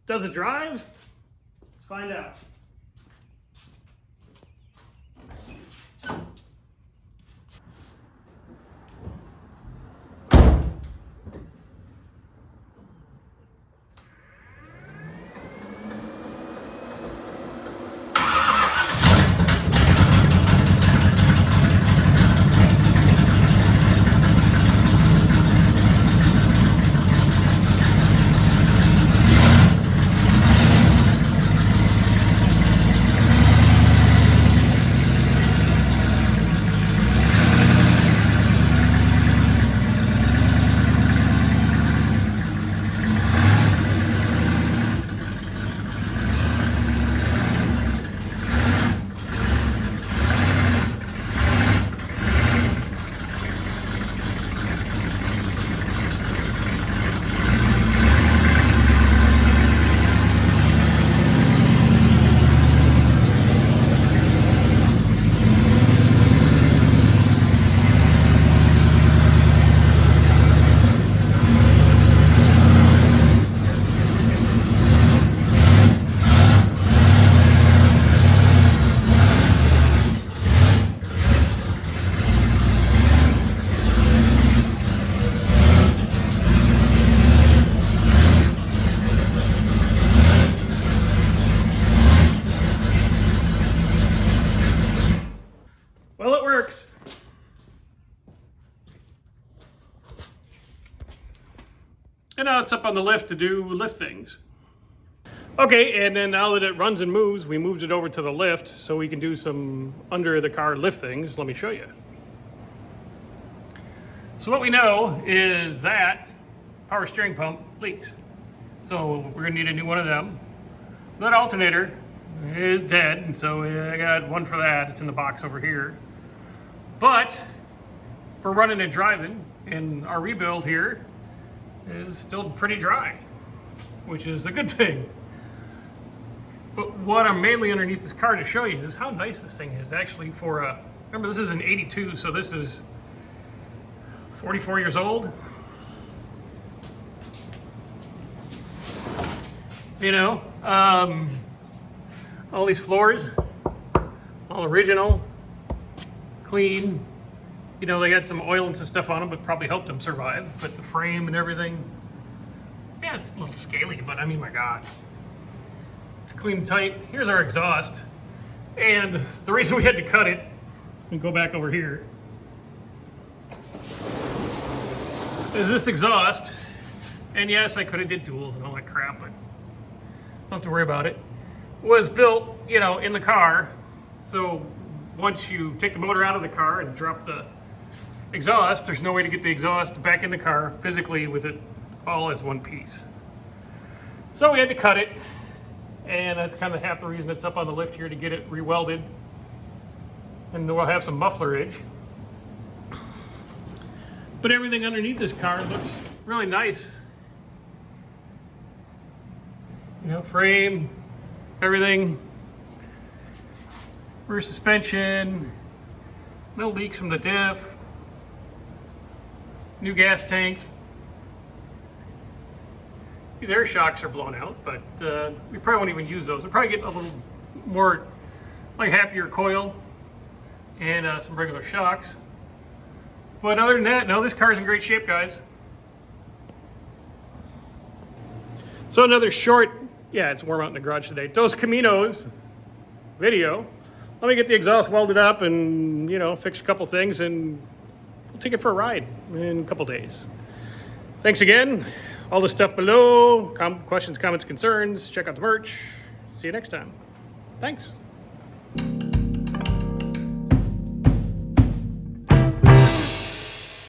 Does it drive? Let's find out. Well, it works. And now it's up on the lift to do lift things. Okay, and then now that it runs and moves, we moved it over to the lift so we can do some under the car lift things. Let me show you. So what we know is that power steering pump leaks. So we're gonna need a new one of them. That alternator is dead, and so I got one for that. It's in the box over here. But for running and driving, and our rebuild here is still pretty dry, which is a good thing. But what I'm mainly underneath this car to show you is how nice this thing is actually for a, remember this is an 82, so this is 44 years old. You know, all these floors, all original, clean. You know, they got some oil and some stuff on them, but probably helped them survive. But the frame and everything, yeah, it's a little scaly, but I mean, my God. It's clean and tight. Here's our exhaust. And the reason we had to cut it, and go back over here, is this exhaust. And yes, I could have did duals and all that crap, but don't have to worry about it. Was built, you know, in the car. So once you take the motor out of the car and drop the exhaust, there's no way to get the exhaust back in the car physically with it all as one piece. So we had to cut it, and that's kind of half the reason it's up on the lift here, to get it rewelded. And we'll have some mufflerage. But everything underneath this car looks really nice. You know, frame, everything. Rear suspension, no leaks from the diff, new gas tank. These air shocks are blown out, but we probably won't even use those. We'll probably get a little more, like, happier coil and some regular shocks. But other than that, no, this car's in great shape, guys. So another short, yeah, it's warm out in the garage today, Dos Caminos video. Let me get the exhaust welded up and, you know, fix a couple things, and we'll take it for a ride in a couple days. Thanks again. All the stuff below, questions, comments, concerns. Check out the merch. See you next time. Thanks.